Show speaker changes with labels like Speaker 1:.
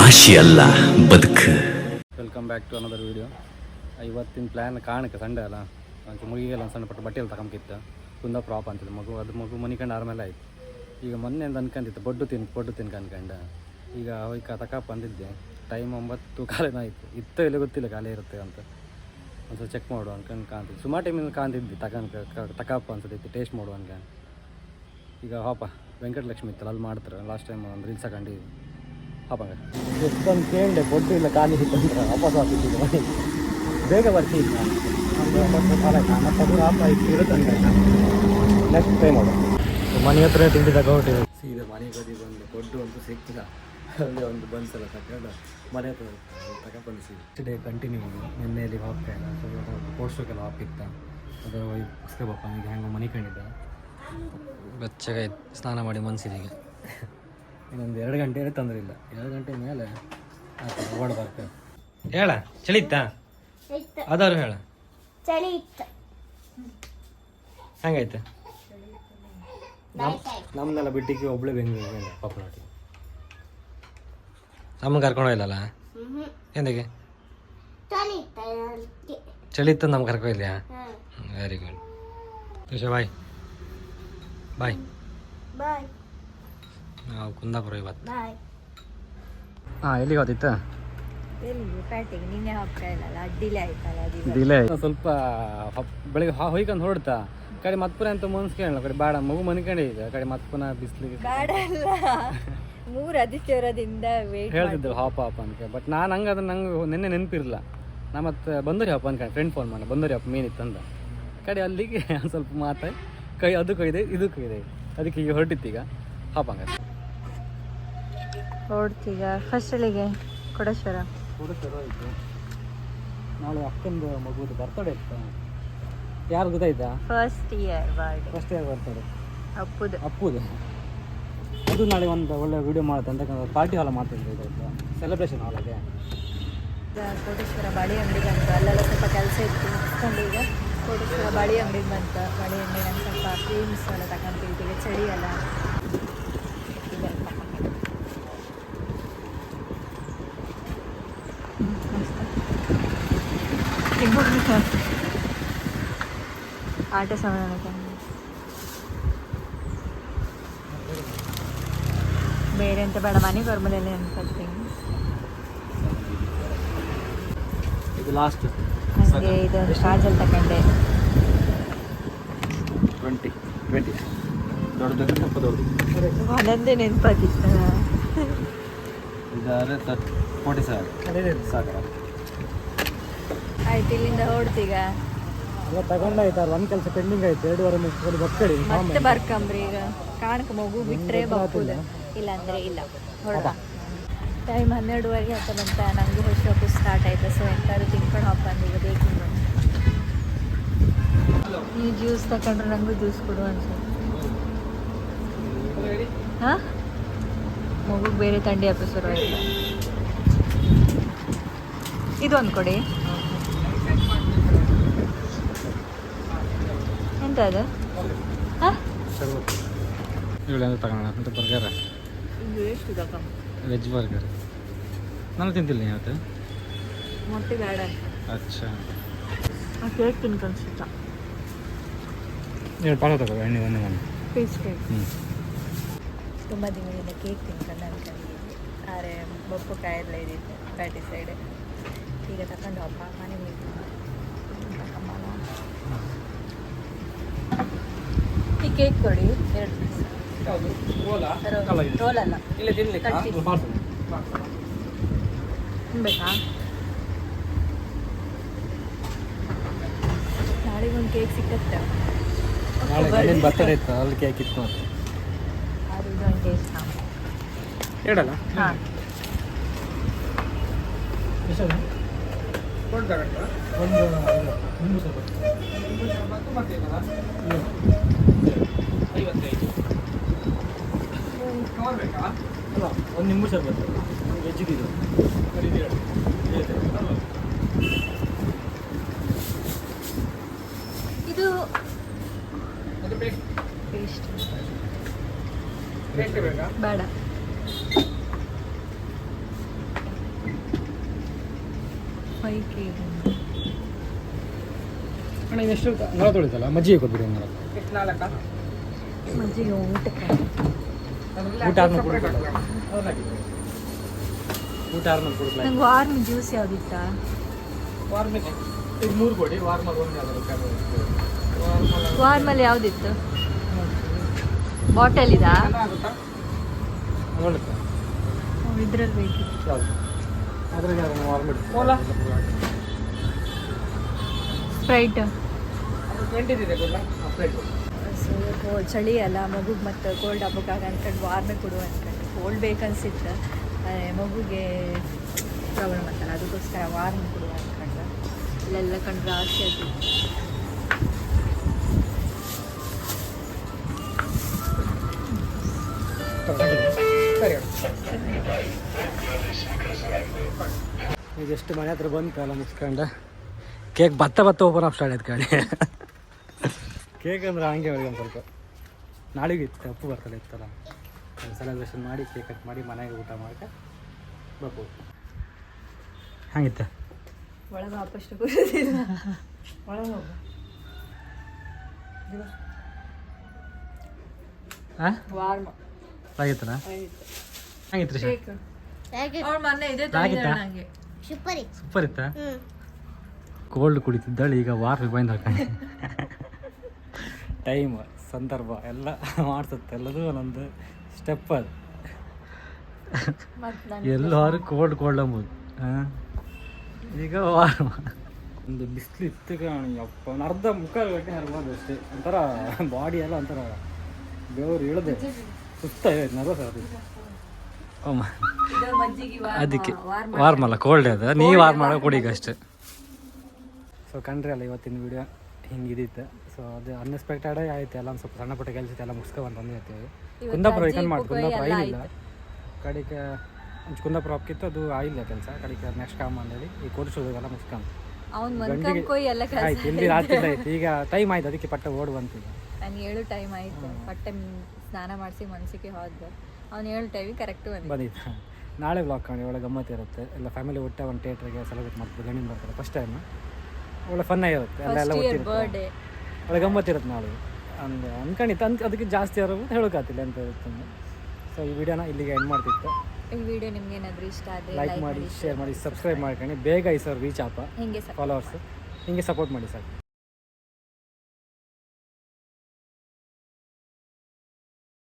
Speaker 1: ರಾಶಿ ಅಲ್ಲ ಬದುಕು.
Speaker 2: Welcome back to another video. ಇವತ್ತಿನ ಪ್ಲ್ಯಾನ್ ಕಾಣಕ್ಕೆ ಸಂಡೆ ಅಲ್ಲ, ಮುಗಿಗೆಲ್ಲ ಒಂದು ಸಣ್ಣ ಪಟ್ಟು ಬಟ್ಟೆಯಲ್ಲಿ ತಗೊಂಬಿತ್ತು. ಕುಂದಾಪುರ ಆಪ್ ಅಂತಿದ್ದು ಮಗು ಮನಿಕಂಡು ಆದ್ಮೇಲೆ ಆಯ್ತು. ಈಗ ಮೊನ್ನೆ ಅಂತ ಅನ್ಕೊಂಡಿತ್ತು ಬೊಡ್ಡು ತಿನ್ಕ ಅನ್ಕಂಡು. ಈಗ ಹೋಯ್ಕ ತಕಪ್ಪ ಅಂದಿದ್ದೆ. ಟೈಮ್ 9:15 ಆಯಿತು. ಇಲ್ಲ ಗೊತ್ತಿಲ್ಲ ಖಾಲಿ ಇರುತ್ತೆ ಅಂತ ಒಂದು ಚೆಕ್ ಮಾಡುವ ಅನ್ಕೊಂಡು ಕಾಣ್ತಿದ್ದೆ. ಸುಮಾರು ಟೈಮಿಂದ ಕಾಣ್ತಿದ್ದೆ ತಕಪ್ಪ ಅನ್ಸೋದೈತಿ, ಟೇಸ್ಟ್ ಮಾಡುವ ಅನ್ಕ. ಈಗ ಹಾಪ ವೆಂಕಟಲಕ್ಷ್ಮಿ ಇತ್ತಲ್ಲ, ಅಲ್ಲಿ ಮಾಡ್ತಾರೆ. ಲಾಸ್ಟ್ ಟೈಮ್ ಒಂದು ರೀಲ್ಸ್ ಹಾಕೊಂಡಿದ್ವಿ. ಹಾಪಂಗ ಎಷ್ಟೊಂದು ಕೇಳಿದೆ, ಬೊಡ್ಡು ಇಲ್ಲ ಖಾಲಿ ಇತ್ತಂದ್ರೆ ವಾಪಸ್ ಹಾಕಿದ್ದು ಮನೆ ಬೇಗ ಬರ್ತಿದ್ದ. ಒಂದು 9 ಕಾಲ ಆಯ್ತು. ಮತ್ತು ಅದು ಹಾಪ ಇತ್ತು ಇರುತ್ತೆ ನೆಕ್ಸ್ಟ್ ಟ್ರೈ ಮಾಡು. ಮನೆ ಹತ್ರ ತಿಂಡಿ ತಗೊಂಡಿದೆ. ಸೀದಾ ಮನೆಗೆ ಬಂದು ಬೊಡ್ಡು ಅಂತೂ ಸಿಕ್ತಿಲ್ಲ. ಅಲ್ಲಿ ಒಂದು ಬನ್ಸೆಲ್ಲ ತಗೊಂಡು ಮನೆ ಹತ್ರ ತಗೊಂಡು ನೆಕ್ಸ್ಟ್ ಡೇ ಕಂಟಿನ್ಯೂ ನಿನ್ನೆಯಲ್ಲಿ ಹಾಕ್ತಾಯಿಲ್ಲ. ಪೋಸ್ಟಕ್ಕೆಲ್ಲ ಹಾಕಿತ್ತ ಅದು ಇಸ್ಕೊಬಪ್ಪ. ಈಗ ಹೆಂಗೆ ಮನೆ ಕಂಡಿದ್ದ ಬೆಚ್ಚಗಾಯ್ತು. ಸ್ನಾನ ಮಾಡಿ ಮನ್ಸಿದೀಗ ಇನ್ನೊಂದು 2 ಗಂಟೆ ತೊಂದರೆ ಇಲ್ಲ. 2 ಗಂಟೆ ಮೇಲೆ ಓಡ್ ಬರ್ತೇವೆ. ಹೇಳ ಚಳಿ ಇತ್ತಾ? ಅದಾರು ಹೇಳ
Speaker 3: ಚಳಿ ಇತ್ತು.
Speaker 2: ಹೆಂಗಾಯ್ತು? ನಮ್ಮನ್ನೆಲ್ಲ ಬಿಟ್ಟಿಗೆ ಒಬ್ಳೆ ಬೆಂಗಳೂರು ಪಾಪನಾಟಿ ನಮ್ಮನ್ನು ಕರ್ಕೊಂಡು ಹೋಗಿಲ್ಲಲ್ಲ. ಎಂದಕ್ಕೆ ಚಳಿ ಇತ್ತು ನಮ್ಗೆ ಕರ್ಕೊಂಡಿದ್ಯಾ? Very good. ತುಷಾ ಬಾಯ್ ಬಾಯ್. ನಾವು ಕುಂದಾಪುರ ಇವತ್ತು. ಹಾಂ ಎಲ್ಲಿಗೆ ಹೋದಿತ್ತು? ಡಿಲೇ ಸ್ವಲ್ಪ ಬೆಳಿಗ್ಗೆ ಹೊಯ್ಕೊಂಡು ಹೊರಡ್ತಾ ಕಡೆ ಮತ್ಪುರ ಅಂತ ಮುನ್ಸ್ಕೊಳ್ಳ ಕಡೆ ಬೇಡ ಮಗು ಮನ್ಕೊಂಡಿದ್ದೆ ಕಡೆ ಮತ್ಪುನ ಬಿಸಿಲಿಗೆ ಹೇಳ್ತಿದ್ರು ಹಾಪ ಅಂತ. ಬಟ್ ನಾನು ಹಂಗೆ ಅದನ್ನ ನಂಗೆ ನಿನ್ನೆ ನೆನಪಿರಲಿಲ್ಲ. ನಾ ಮತ್ತೆ ಬಂದರಿ ಹಪ್ಪ ಅನ್ಕೊಂಡು ಫ್ರೆಂಡ್ ಫೋನ್ ಮಾಡಿ ಬಂದರಿ ಹಪ್ಪ ಮೀನಿತ್ತಂದ ಕಡೆ ಅಲ್ಲಿಗೆ ಒಂದು ಸ್ವಲ್ಪ ಮಾತಾಡಿ ಕೈ ಅದಕ್ಕೂ ಇದೆ ಇದಕ್ಕೂ ಇದೆ. ಅದಕ್ಕೆ ಈಗ ಹೊರಟಿತ್ತೀಗ ಹಾಪಂಗ
Speaker 3: ಹೊರಡ್ತೀಗ ಫಸ್ಟಲ್ಲಿಗೆ ಕೊಡೇಶ್ವರ
Speaker 2: ಆಯಿತು. ನಾಳೆ ಅಕ್ಕಂದು ಮಗುದು ಬರ್ತಡೇ ಇತ್ತು. ಯಾರು ಗೊತ್ತಾಯ್ತಾ?
Speaker 3: ಫಸ್ಟ್ ಇಯರ್
Speaker 2: ಬರ್ತಡೇ ಅಪ್ಪುದು. ಅದು ನಾಳೆ ಒಂದು ಒಳ್ಳೆ ವಿಡಿಯೋ ಮಾಡುತ್ತೆ ಅಂತ ಪಾರ್ಟಿ ಹಾಲ್ ಮಾಡ್ತಿದ್ರು. ಸೆಲೆಬ್ರೇಷನ್ ಹಾಲಾಗೆ
Speaker 3: ಕೋಟೇಶ್ವರ ಬಾಡಿ ಅಂಗಡಿಗೆ ಬಂತು. ಅಲ್ಲೆಲ್ಲ ಸ್ವಲ್ಪ ಕೆಲಸ ಇತ್ತು ಮುಗಿಸ್ಕೊಂಡು ಈಗ ಕೋಟೇಶ್ವರ ಬಾಡಿ ಅಂಗಡಿಗೆ ಬಂತು. ಬಾಡಿ ಅಂಗಡಿಗೆ ಒಂದು ಸ್ವಲ್ಪ ಕ್ರೀಮ್ಸ್ ಎಲ್ಲ ತಗೊಂತೀವಿ. ಚಳಿ ಎಲ್ಲ ಆಟ ಸಾಮಾನು ಬೇರೆ ಅಂತ ಬೇಡ, ಮನೆಗೆ ಬರ್ಮಲೆಲ್ಲ ಅನ್ಕೊಳ್ತೀನಿ.
Speaker 2: ಇದು ಲಾಸ್ಟ್
Speaker 3: ನನಗೆ ಇದು ಕಾಜಲ್ ತಗೊಂಡೆ
Speaker 2: 20 ದೊಡ್ಡದು ಸ್ವಲ್ಪ ದೊಡ್ಡದು
Speaker 3: ಒಂದೊಂದೇ ನೆನಪಾಗಿತ್ತು.
Speaker 2: ಇದಾದ್ರೆ 47 ಸಾಕು.
Speaker 3: ಆಯ್ತು, ಇಲ್ಲಿಂದ ಹೊಡ್ತೀಗ
Speaker 2: ಎಲ್ಲ ತಗೊಂಡಾಯ್ತು. ಒಂದು ಕೆಲಸ ಪೆಂಡಿಂಗ್ ಆಯ್ತು. 2 ಮುಗಿಸ್ಕೊಂಡು ಬಕ್ಕಡಿ
Speaker 3: ಮತ್ತೆ ಬರ್ಕಂಬ್ರಿ. ಈಗ ಕಾಣಕ್ಕೆ ಮಗು ಬಿಟ್ಟರೆ ಬಪ್ಪುದು, ಇಲ್ಲ ಅಂದರೆ ಇಲ್ಲ. ಹೊರಡ ಟೈಮ್ 12:30 ಅಂತ ಬಂತ. ನನಗೂ ಹೊಸ ಸ್ಟಾರ್ಟ್ ಆಯ್ತು. ಸೊ ಎಂತಾದ್ರು ತಿನ್ಕೊಂಡು ಹಾಕೊಂಡು ಈಗ ಬೇಕಿಂಗ್ ನೀವು ಜ್ಯೂಸ್ ತಗೊಂಡ್ರೆ ನನಗೂ ಜ್ಯೂಸ್ ಕೊಡು ಅನ್ಸುತ್ತೆ. ಹಾಂ, ಮಗುಗೆ ಬೇರೆ ಥಂಡಿ ಹಬ್ಬ ಶುರು ಆಯ್ತು. ಇದೊಂದು ಕೊಡಿ. ಎಂತ ಅದು? ಹಾಂ,
Speaker 2: ಇವಳೆಂದು ತಗೋಣ ಅಂತ ಬರ್ಗರ
Speaker 3: ಎಷ್ಟು ತಗೊಂಡು
Speaker 2: ವೆಜ್ ಬರ್ಗರ್. ನಾನು ತಿಂತಿಲ್ಲ ಇವತ್ತು
Speaker 3: ಮೊಟ್ಟೆ ಬೇಡ.
Speaker 2: ಅಚ್ಚಾ,
Speaker 3: ಕೇಕ್ ತಿನ್ಕೊಂಡ್ಸಿತ್ತ.
Speaker 2: ಎರಡು ಪಾಲ ತಗೋ ಎಣ್ಣೆ ಒಂದು
Speaker 3: ಪೀಸ್ ಕೇಕ್. ತುಂಬ ದಿನದಿಂದ ಕೇಕ್ ತಿನ್ಕೊಂಡು ಅನ್ಕೊಂಡಿದ್ದೆ. ಆದರೆ ಬೊಪ್ಪು ಕಾಯೆಲ್ಲ ಇದ್ದಿತ್ತು ಪ್ಯಾಟಿ ಸೈಡ್. ಈಗ ತಗೊಂಡು ಹಬ್ಬ ಮನೆಗೆ ಹೋಗ್ತೀನಿ. ಈ ಕೇಕ್ ಕೊಡಿ 2 ಪೀಸ್. ರೋಲ್ ಅಲ್ಲ, ತಿನ್ಬೇಕಾ? ನಾಳೆಗೆ ಒಂದು ಕೇಕ್ ಸಿಕ್ಕತ್ತೆ.
Speaker 2: ಬರ್ತಡೇ ಇತ್ತು ಅಲ್ಲಿ ಕೇಕ್ ಇತ್ತು ಅಂತ
Speaker 3: ಅದು ಇದೊಂದು ಟೇಸ್ಟ್
Speaker 2: ಹೇಳಲ್ಲ.
Speaker 3: ಹಾಂ,
Speaker 2: ಒಂದು ನಿಂಬು ಶರ್ಬತ್ತು ವೆಜ್ಜಿಗಿದು.
Speaker 3: ಇದು ಪೇಸ್ಟ್ ಬೇಡ. 5 kg
Speaker 2: ಅಣ್ಣ ಎಷ್ಟು ನಳ ತೊಳಿತಲ್ಲ ಮಜ್ಜಿಗೆ ಕೊಟ್ಬಿಡಿ ನಳ
Speaker 3: ಮಜ್ಜಿಗೆ ಊಟಕ್ಕೆ
Speaker 2: ಊಟ ಆದ್ಮೇಲೆ ಕುಡಿಬೇಕು ಊಟ ಆದ್ಮೇಲೆ ಕುಡಿಸ್ಲಾ
Speaker 3: ನಂಗೆ ವಾರ್ಮ್ ಜ್ಯೂಸ್ ಯಾವುದಿತ್ತಾ
Speaker 2: ವಾರ್ಮಿಗೆ ಈಗ 3 ಕೊಡಿ ವಾರ್ಮಲ್ಲಿ ಒಂದು ಯಾವ್ದಾದ್ರು
Speaker 3: ವಾರ್ಮಲ್ಲಿ ಯಾವುದಿತ್ತು ಬಾಟಲ್ ಇದಾ
Speaker 2: ನೋಡುತ್ತಾ
Speaker 3: ಇದ್ರಲ್ಲಿ ಬೇಕಿತ್ತು
Speaker 2: ಯಾವುದು ಅದ್ರಾಗೆ ಯಾರು ವಾರ್ಮ್ ಇಡ್ತೀವಿ
Speaker 3: ಸ್ಪ್ರೈಟ್
Speaker 2: 20 ಇದೆ ಗೊತ್ತಾ ಪ್ಲೇಟ್
Speaker 3: ಸೊ ಚಳಿ ಅಲ್ಲ ಮಗುಗೆ ಮತ್ತು ಕೋಲ್ಡ್ ಹಬ್ಬಕ್ಕಾಗ ಅಂದ್ಕೊಂಡು ವಾರ್ಮೇ ಕೊಡು ಅಂದ್ಕೊಂಡು ಕೋಲ್ಡ್ ಬೇಕನ್ಸಿತ್ತು ಮಗುಗೆ ಪ್ರಾಬ್ಲಮ್ ಅಂತಲ್ಲ ಅದಕ್ಕೋಸ್ಕರ ವಾರ್ಮ್ ಕೊಡುವ ಅಂದ್ಕೊಂಡು ಇಲ್ಲೆಲ್ಲ ಕಂಡ್ರೆ ಆಸೆ ಅದು
Speaker 2: ಈಗ ಎಷ್ಟು ಮನೆ ಹತ್ರ ಬಂತು ಎಲ್ಲ ಮುಚ್ಕೊಂಡು ಕೇಕ್ ಬತ್ತ ಓಪನ್ ಆಫ್ ಸ್ಟಾರ್ಟ್ ಆಯ್ತು ಗಾಡಿ ಕೇಕ್ ಅಂದ್ರೆ ಹಂಗೆ ಅವ್ರಿಗೆ ಒಂದು ಸ್ವಲ್ಪ ನಾಳೆಗೆ ಇತ್ತು ಅಪ್ಪು ಬರ್ತಲ್ಲ ಇತ್ತಲ್ಲ ಸೆಲೆಬ್ರೇಷನ್ ಮಾಡಿ ಕೇಕ್ ಕಟ್ ಮಾಡಿ ಮನೆಗೆ ಊಟ ಮಾಡ್ಕೆ ಬರ್ಬೋದು ಹಂಗಿತ್ತು
Speaker 3: ಒಳಗೆ ವಾಪಷ್ಟು ಬರೋದಿಲ್ಲ ಒಳಗೆ ಹೋಗ
Speaker 2: ಹಾಂ
Speaker 3: ವಾರ್ಮ್
Speaker 2: ಆಗಿತ್ತಲ್ಲ ಹಂಗಿತ್ತು ರೀ
Speaker 3: ಅವ್ರ ಮೊನ್ನೆ ಇದೆ
Speaker 2: ಆಗಿತ್ತಾ
Speaker 3: ನನಗೆ
Speaker 2: ಸೂಪರ್ ಇತ್ತಾ ಕೋಲ್ಡ್ ಕುಡಿತಿದ್ದಾಳೆ ಈಗ ವಾರ್ ಬಂದು ಹಾಕೊಂಡು ಟೈಮ್ ಸಂದರ್ಭ ಎಲ್ಲ ಮಾಡ್ಸುತ್ತೆ ಎಲ್ಲದೂ ಒಂದೊಂದು ಸ್ಟೆಪ್ ಅದು ಎಲ್ಲರೂ ಕೋಲ್ಡ್ ಅಂಬೋದು ಹಾಂ ಈಗ ವಾರ್ ಒಂದು ಬಿಸಿಲು ಇತ್ತು ಕಾಣಿ ಅಪ್ಪ ಒಂದು ಅರ್ಧ ಮುಕ್ಕಾಲು ಗಂಟೆ ಹರ್ಬೋದು ಅಷ್ಟೇ ಒಂಥರ ಬಾಡಿ ಎಲ್ಲ ಒಂಥರ ಬೆವರು ಇಳಿದೆ ಸುತ್ತ ನರ್ವಸ್ ಆಗ್ತದೆ ಅಮ್ಮ ಅದಕ್ಕೆ ವಾರ್ಮ್ ಅಲ್ಲ ಕೋಲ್ಡ್ ಅದ ನೀವು ವಾರ್ಮ್ ಮಾಡೋ ಕುಡಿಗ ಅಷ್ಟೇ ಸೊ ಕಂಡ್ರಿ ಅಲ್ಲ ಇವತ್ತಿನ ವಿಡಿಯೋ ಹಿಂಗಿದಿತ್ತು ಸೊ ಅದು ಅನ್ಎಕ್ಸ್ಪೆಕ್ಟೆಡ್ ಆಯ್ತು ಎಲ್ಲ ಒಂದು ಸ್ವಲ್ಪ ಸಣ್ಣ ಪುಟ್ಟ ಕೆಲಸ ಎಲ್ಲ ಮುಗಿಸ್ಕೊಂಡು ಬಂದಿರ್ತೀವಿ ಕುಂದಾಪುರ ಐಕನ್ ಮಾಡಿ ಕುಂದಾಪುರ ಆಯಿಲ್ಲ ಕಡೆಗೆ ಕುಂದಾಪುರ ಹೋಗ್ತಿತ್ತು ಅದು ಆಗಿಲ್ಲ ಕೆಲಸ ಕಡೆಗೆ ನೆಕ್ಸ್ಟ್ ಕಾಮ್ ಅಂದೇಳಿ ಈ ಕೋರ್ಸೋದೆಲ್ಲ ಮುಗಿಸ್ಕೊಂಡು ಆಯ್ತು ಇಲ್ಲಿ ರಾತ್ರಿ ಆಯ್ತು ಈಗ ಟೈಮ್ ಆಯ್ತು ಅದಕ್ಕೆ ಪಟ್ಟ ಓಡ್ ಬಂತು
Speaker 3: ನಾನು 7 ಟೈಮ್ ಆಯಿತು ಬಟ್ಟೆ ಸ್ನಾನ ಮಾಡಿಸಿ ಮನಸ್ಸಿಗೆ ಹೋದ ಅವ್ನು 7 ಟೈಮಿಗೆ ಕರೆಕ್ಟು
Speaker 2: ಬಂದಿತ್ತು ನಾಳೆ ಬ್ಲಾಗ್ ಕಾಣಿ ಒಳ್ಳೆ ಗಮ್ಮತ್ತು ಇರುತ್ತೆ ಎಲ್ಲ ಫ್ಯಾಮಿಲಿ ಒಟ್ಟೆ ಒಂದು ಥಿಯೇಟ್ರಿಗೆ ಸೆಲೆಬ್ರೇಟ್ ಮಾಡ್ತೀವಿ ಗಣ್ಣಿನ ಬರ್ತಾರೆ ಫಸ್ಟ್ ಟೈಮ್ ಒಳ್ಳೆ ಫನ್ ಆಗಿರುತ್ತೆ ಎಲ್ಲ
Speaker 3: ಬರ್ಡೇ
Speaker 2: ಒಳ್ಳೆ ಗಮ್ಮತ್ತಿರುತ್ತೆ ನಾಳೆ ಅಂದ್ರೆ ಅನ್ಕೊಂಡಿತ್ತು ಅದಕ್ಕೆ ಜಾಸ್ತಿ ಯಾರು ಹೇಳೋಕ್ಕಾಗ್ತಿಲ್ಲ ಅಂತ ಇರುತ್ತೆ ಸೊ ಈ ವಿಡಿಯೋನ ಇಲ್ಲಿಗೆ ಎಂಡ್ ಮಾಡ್ತಿತ್ತು
Speaker 3: ಈ ವಿಡಿಯೋ ನಿಮ್ಗೆ ಏನಾದರೂ ಇಷ್ಟ ಆದರೆ
Speaker 2: ಲೈಕ್ ಮಾಡಿ ಶೇರ್ ಮಾಡಿ ಸಬ್ಸ್ಕ್ರೈಬ್ ಮಾಡ್ಕೊಂಡು ಬೇಗ ಈ ಸರ್ ರೀಚ್ ಆಪ
Speaker 3: ಹಿಂಗೆ
Speaker 2: ಫಾಲೋವರ್ಸ್ ಹಿಂಗೆ ಸಪೋರ್ಟ್ ಮಾಡಿ ಸರ್